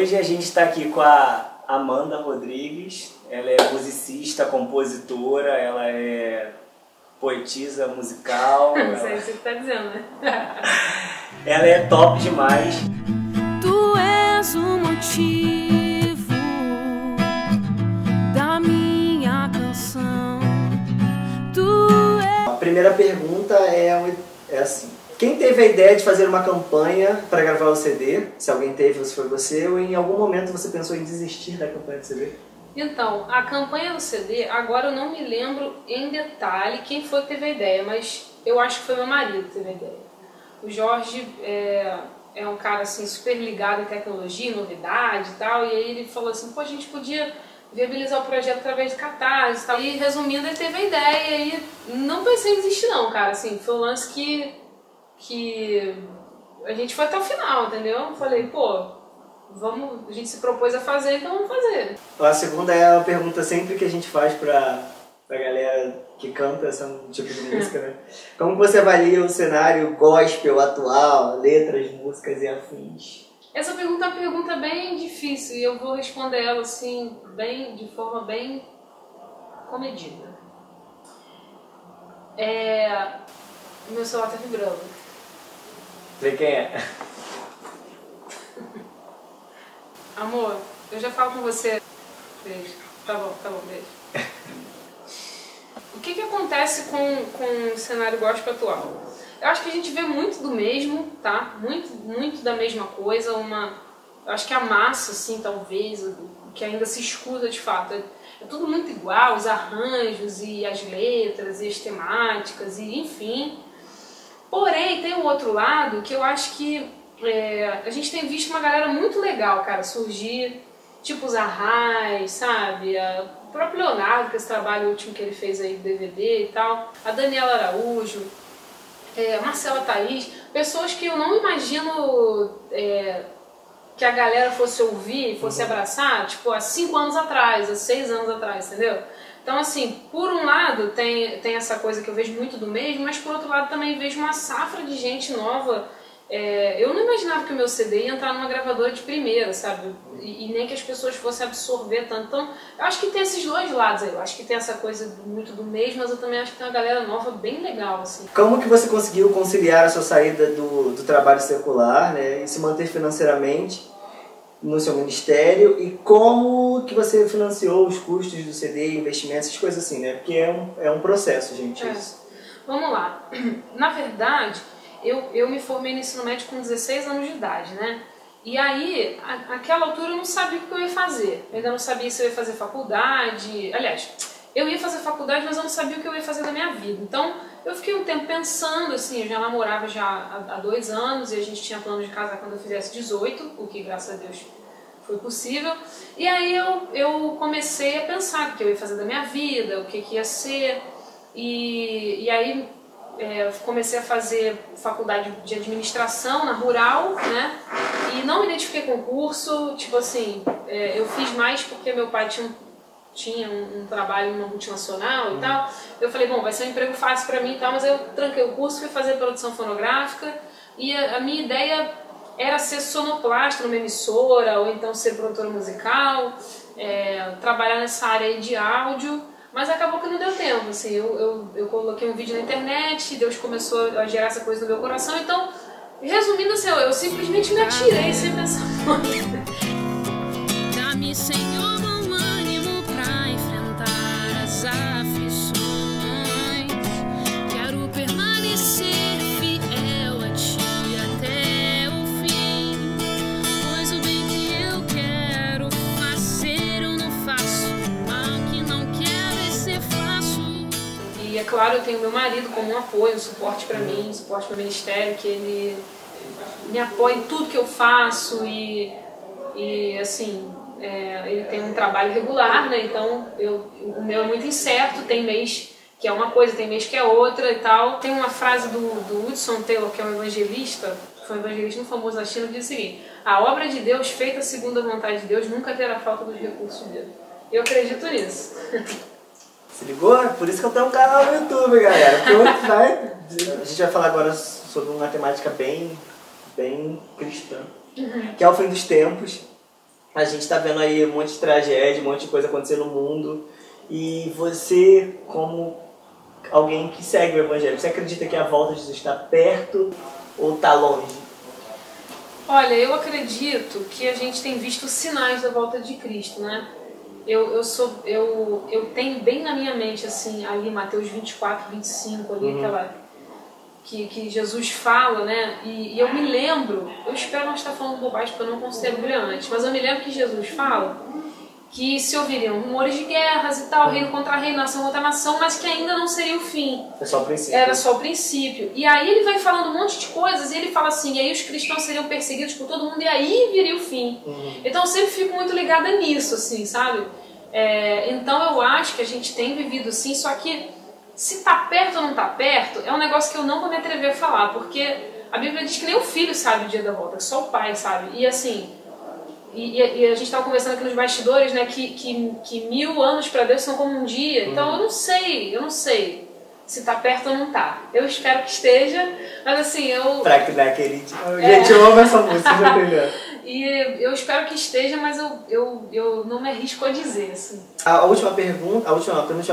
Hoje a gente está aqui com a Amanda Rodrigues. Ela é musicista, compositora, ela é poetisa musical. Não sei o que você está dizendo, né? Ela é top demais. Tu és o motivo da minha canção. A primeira pergunta é assim: quem teve a ideia de fazer uma campanha para gravar o CD? Se alguém teve, se foi você, ou em algum momento você pensou em desistir da campanha do CD? Então, a campanha do CD, agora eu não me lembro em detalhe quem foi que teve a ideia, mas eu acho que foi meu marido que teve a ideia. O Jorge é um cara assim super ligado em tecnologia, novidade e tal, e aí ele falou assim, pô, a gente podia viabilizar o projeto através de catarse e tal. E resumindo, ele teve a ideia e aí não pensei em desistir não, cara, assim, foi um lance que a gente foi até o final, entendeu? Eu falei, pô, a gente se propôs a fazer, então vamos fazer. A segunda é a pergunta sempre que a gente faz pra galera que canta esse tipo de música, né? Como você avalia o cenário gospel atual, letras, músicas e afins? Essa pergunta é uma pergunta bem difícil e eu vou responder ela assim, de forma bem comedida. Meu celular tá vibrando. Sei quem é. Amor, eu já falo com você. Beijo. Tá bom, beijo. O que acontece com o cenário gospel atual? Eu acho que a gente vê muito do mesmo, tá? Muito da mesma coisa. Eu acho que a massa, assim, talvez, o que ainda se escuta de fato. É tudo muito igual, os arranjos e as letras e as temáticas e enfim. Porém, tem um outro lado que eu acho que a gente tem visto uma galera muito legal, cara, surgir, tipo os Arrais, sabe? O próprio Leonardo, com esse trabalho último que ele fez aí do DVD e tal, a Daniela Araújo, a Marcela Thaís, pessoas que eu não imagino que a galera fosse ouvir, fosse abraçar, tipo, há 5 anos atrás, há 6 anos atrás, entendeu? Então, assim, por um lado tem essa coisa que eu vejo muito do mesmo, mas por outro lado também vejo uma safra de gente nova. Eu não imaginava que o meu CD ia entrar numa gravadora de primeira, sabe? E nem que as pessoas fossem absorver tanto. Então, eu acho que tem esses dois lados aí. Eu acho que tem essa coisa muito do mesmo, mas eu também acho que tem uma galera nova bem legal, assim. Como que você conseguiu conciliar a sua saída do trabalho secular, né, e se manter financeiramente no seu ministério? E como que você financiou os custos do CD, investimentos, essas coisas assim, né? Porque é um processo, gente. Isso. Vamos lá. Na verdade, eu me formei no ensino médio com 16 anos de idade, né? E aí, naquela altura eu não sabia o que eu ia fazer. Eu ainda não sabia se eu ia fazer faculdade. Aliás, eu ia fazer faculdade, mas eu não sabia o que eu ia fazer da minha vida. Então, eu fiquei um tempo pensando, assim, eu já namorava há 2 anos e a gente tinha plano de casar quando eu fizesse 18, o que, graças a Deus, foi possível. E aí eu comecei a pensar o que eu ia fazer da minha vida, o que ia ser. E aí comecei a fazer faculdade de administração na Rural, né? E não me identifiquei com o curso, tipo assim, eu fiz mais porque meu pai tinha um trabalho numa multinacional e tal. Eu falei, bom, vai ser um emprego fácil pra mim e tal, mas eu tranquei o curso, fui fazer produção fonográfica e a minha ideia era ser sonoplasta numa emissora ou então ser produtora musical, trabalhar nessa área aí de áudio. Mas acabou que não deu tempo, assim, eu coloquei um vídeo na internet, Deus começou a gerar essa coisa no meu coração, então, resumindo assim, eu simplesmente me atirei sem pensar muito. Dá-me, Senhor, bom ânimo pra enfrentar as aflições. Quero permanecer fiel a Ti até o fim, pois o bem que eu quero fazer eu não faço, o mal que não quero ser fácil. E é claro, eu tenho meu marido como um apoio, um suporte pra mim, um suporte pro ministério, que ele me apoia em tudo que eu faço e assim, ele tem um trabalho regular, né? Então o meu é muito incerto, tem mês que é uma coisa, tem mês que é outra e tal. Tem uma frase do Hudson Taylor, que é um evangelista, foi um evangelista muito famoso na China, que diz o seguinte: a obra de Deus feita segundo a vontade de Deus nunca terá falta dos recursos dele. Eu acredito nisso. Se ligou? Por isso que eu tenho um canal no YouTube, galera. A gente vai falar agora sobre uma temática bem cristã, que é o fim dos tempos. A gente está vendo aí um monte de tragédia, um monte de coisa acontecendo no mundo. E você, como alguém que segue o Evangelho, você acredita que a volta de Jesus está perto ou está longe? Olha, eu acredito que a gente tem visto sinais da volta de Cristo, né? Eu tenho bem na minha mente, assim, ali Mateus 24, 25, ali aquela... Que Jesus fala, né? E eu me lembro, eu espero não estar falando bobagem porque eu não considero brilhante, mas eu me lembro que Jesus fala que se ouviriam rumores de guerras e tal, reino contra reino, nação contra nação, mas que ainda não seria o fim. É só o princípio. Era só o princípio. E aí ele vai falando um monte de coisas e ele fala assim, e aí os cristãos seriam perseguidos por todo mundo e aí viria o fim. Então eu sempre fico muito ligada nisso, assim, sabe? Então eu acho que a gente tem vivido assim, só que se tá perto ou não tá perto, é um negócio que eu não vou me atrever a falar, porque a Bíblia diz que nem o filho sabe o dia da volta, só o pai sabe. E assim, e a gente estava conversando aqui nos bastidores, né, que 1000 anos para Deus são como um dia. Então eu não sei se tá perto ou não tá. Eu espero que esteja, mas assim, Pra que dar aquele... Gente, eu amo essa música, já entendeu? E eu espero que esteja, mas eu não me arrisco a dizer, assim. A penúltima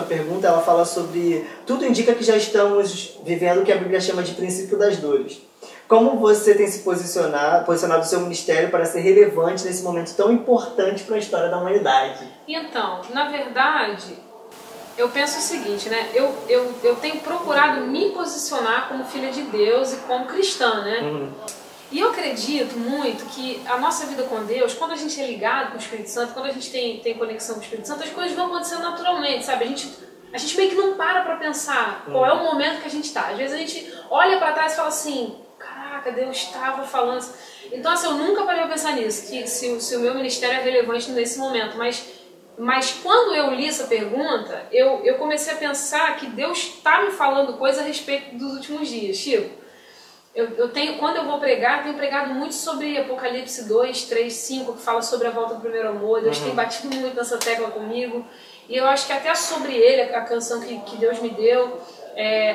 pergunta, ela fala sobre... Tudo indica que já estamos vivendo o que a Bíblia chama de princípio das dores. Como você tem se posicionado o seu ministério para ser relevante nesse momento tão importante para a história da humanidade? Então, na verdade, eu penso o seguinte, né? Eu tenho procurado me posicionar como filha de Deus e como cristã, né? E eu acredito muito que a nossa vida com Deus, quando a gente é ligado com o Espírito Santo, quando a gente tem conexão com o Espírito Santo, as coisas vão acontecendo naturalmente, sabe? A gente meio que não para pensar qual é o momento que a gente está. Às vezes a gente olha para trás e fala assim, caraca, Deus estava falando. Então, assim, eu nunca parei pra pensar nisso, que se o meu ministério é relevante nesse momento. Mas quando eu li essa pergunta, eu comecei a pensar que Deus está me falando coisa a respeito dos últimos dias. Chico, quando eu vou pregar, tenho pregado muito sobre Apocalipse 2, 3, 5, que fala sobre a volta do primeiro amor. Deus tem batido muito nessa tecla comigo. E eu acho que até sobre ele, a canção que Deus me deu,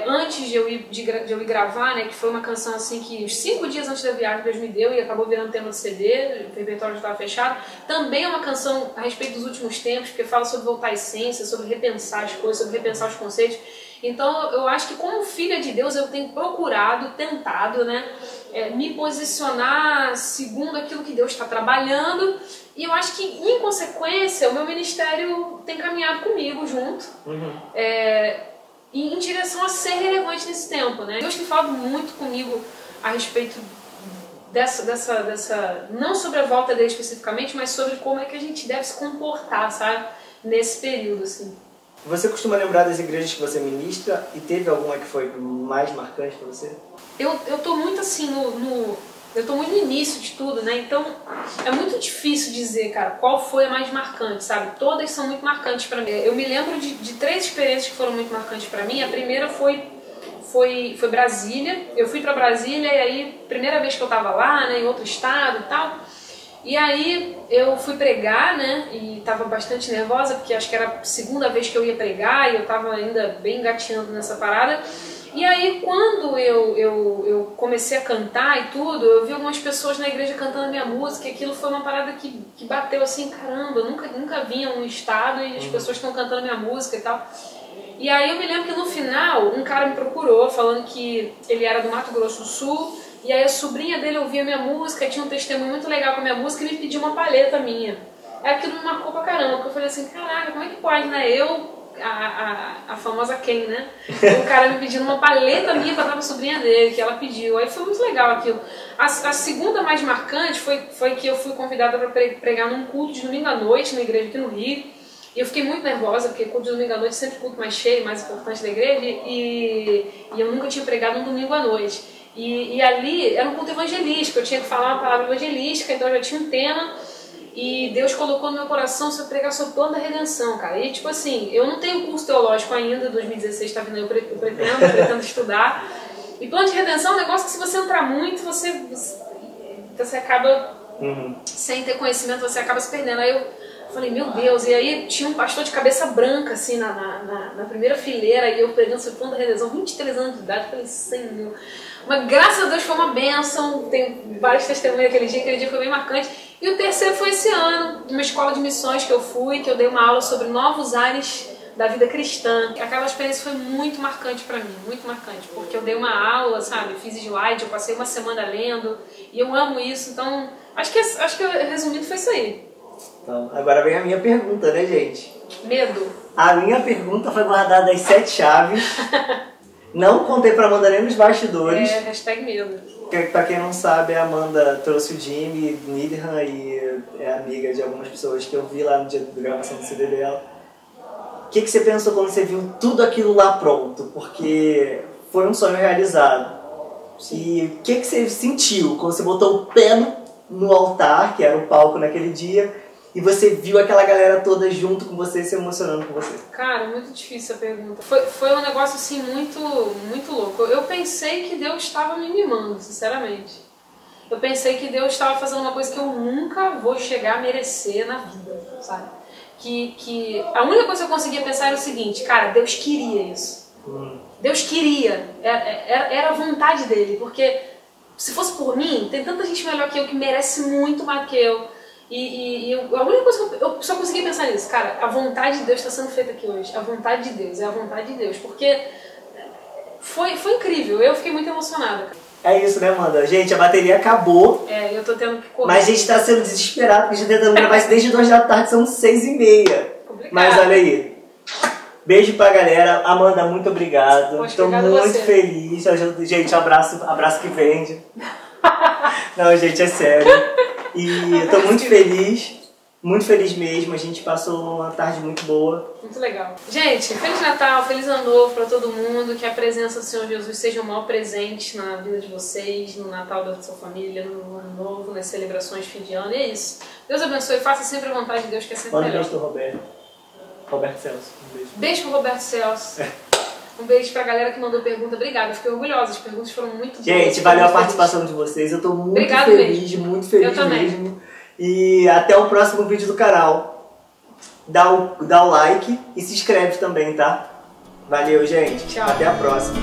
antes de eu ir gravar, né, que foi uma canção assim que 5 dias antes da viagem Deus me deu e acabou virando tema do CD, o repertório já estava fechado. Também é uma canção a respeito dos últimos tempos, porque fala sobre voltar à essência, sobre repensar as coisas, sobre repensar os conceitos. Então eu acho que como filha de Deus eu tenho tentado, né, me posicionar segundo aquilo que Deus está trabalhando. E eu acho que, em consequência, o meu ministério tem caminhado comigo junto, em direção a ser relevante nesse tempo, né? Deus tem falado muito comigo a respeito dessa não sobre a volta dele especificamente, mas sobre como é que a gente deve se comportar, sabe? Nesse período, assim. Você costuma lembrar das igrejas que você ministra e teve alguma que foi mais marcante para você? Eu tô muito assim eu tô muito no início de tudo, né? Então é muito difícil dizer, cara, qual foi a mais marcante, sabe? Todas são muito marcantes pra mim. Eu me lembro de 3 experiências que foram muito marcantes pra mim. A primeira foi Brasília. Eu fui pra Brasília e aí, primeira vez que eu tava lá, né, em outro estado e tal. E aí eu fui pregar, né, e tava bastante nervosa, porque acho que era a 2ª vez que eu ia pregar e eu tava ainda bem engateando nessa parada. E aí quando eu comecei a cantar e tudo, eu vi algumas pessoas na igreja cantando minha música, e aquilo foi uma parada que bateu assim, caramba, eu nunca vinha num estado e as pessoas estão cantando minha música e tal. E aí eu me lembro que no final um cara me procurou falando que ele era do Mato Grosso do Sul, e aí a sobrinha dele ouvia minha música, tinha um testemunho muito legal com a minha música e me pediu uma palheta minha. Aí aquilo me marcou pra caramba, porque eu falei assim, caraca, como é que pode, né? A famosa Ken, né? O cara me pedindo uma paleta minha pra dar pra sobrinha dele, que ela pediu. Aí foi muito legal aquilo. A segunda mais marcante foi que eu fui convidada pra pregar num culto de domingo à noite na igreja aqui no Rio. E eu fiquei muito nervosa, porque culto de domingo à noite sempre culto mais cheio, mais importante da igreja, e eu nunca tinha pregado um domingo à noite. E ali era um culto evangelístico, eu tinha que falar uma palavra evangelística, então eu já tinha um tema. E Deus colocou no meu coração se eu pregar sobre o plano da redenção, cara. E tipo assim, eu não tenho curso teológico ainda, 2016 tá vindo aí, eu pretendo estudar. E plano de redenção é um negócio que se você entrar muito, você acaba, sem ter conhecimento, você acaba se perdendo. Aí eu falei, meu Deus, e aí tinha um pastor de cabeça branca, assim, na primeira fileira, e eu pregando sobre o plano da redenção, 23 anos de idade, eu falei, Senhor. Mas graças a Deus foi uma bênção, tem vários testemunhos aquele dia foi bem marcante. E o terceiro foi esse ano, uma escola de missões que eu fui, que eu dei uma aula sobre novos ares da vida cristã. Aquela experiência foi muito marcante pra mim, muito marcante, porque eu dei uma aula, sabe, fiz slide, eu passei uma semana lendo, e eu amo isso, então acho que resumindo foi isso aí. Então, agora vem a minha pergunta, né, gente? Medo. A minha pergunta foi guardada às 7 chaves. Não contei pra Amanda nem nos bastidores. Hashtag medo. Pra quem não sabe, a Amanda trouxe o Jimmy Needham e é amiga de algumas pessoas que eu vi lá no dia da gravação do CD dela. O que você pensou quando você viu tudo aquilo lá pronto? Porque foi um sonho realizado. E o que você sentiu quando você botou o pé no altar, que era o palco naquele dia, e você viu aquela galera toda junto com você, se emocionando com você? Cara, muito difícil a pergunta. Foi um negócio assim muito, muito louco. Eu pensei que Deus estava me mimando, sinceramente. Eu pensei que Deus estava fazendo uma coisa que eu nunca vou chegar a merecer na vida, sabe? Que a única coisa que eu conseguia pensar era o seguinte, cara, Deus queria isso. Deus queria. Era a vontade dele, porque se fosse por mim, tem tanta gente melhor que eu que merece muito mais que eu. A única coisa que eu só conseguia pensar nisso, cara, a vontade de Deus está sendo feita aqui hoje. A vontade de Deus, é a vontade de Deus. Porque foi incrível, eu fiquei muito emocionada. É isso, né, Amanda? Gente, a bateria acabou. Eu tô tendo que correr. Mas a gente tá sendo desesperado, porque a gente tá tentando gravar isso desde 2 da tarde, são 6h30. Mas olha aí. Beijo pra galera. Amanda, muito obrigado. Estou muito feliz. Gente, abraço que vende. Não, gente, é sério. E eu tô muito feliz mesmo. A gente passou uma tarde muito boa. Muito legal. Gente, Feliz Natal, Feliz Ano Novo pra todo mundo. Que a presença do Senhor Jesus seja o maior presente na vida de vocês, no Natal da sua família, no Ano Novo, nas celebrações de fim de ano. E é isso. Deus abençoe, faça sempre a vontade de Deus, que é sempre melhor. Manda um beijo pro Roberto Celso. Um beijo. Beijo pro Roberto Celso. Um beijo pra galera que mandou pergunta. Obrigada, eu fiquei orgulhosa. As perguntas foram muito boas. Gente, valeu a participação de vocês. Eu tô muito feliz mesmo. E até o próximo vídeo do canal. Dá o like e se inscreve também, tá? Valeu, gente. Tchau. Até a próxima.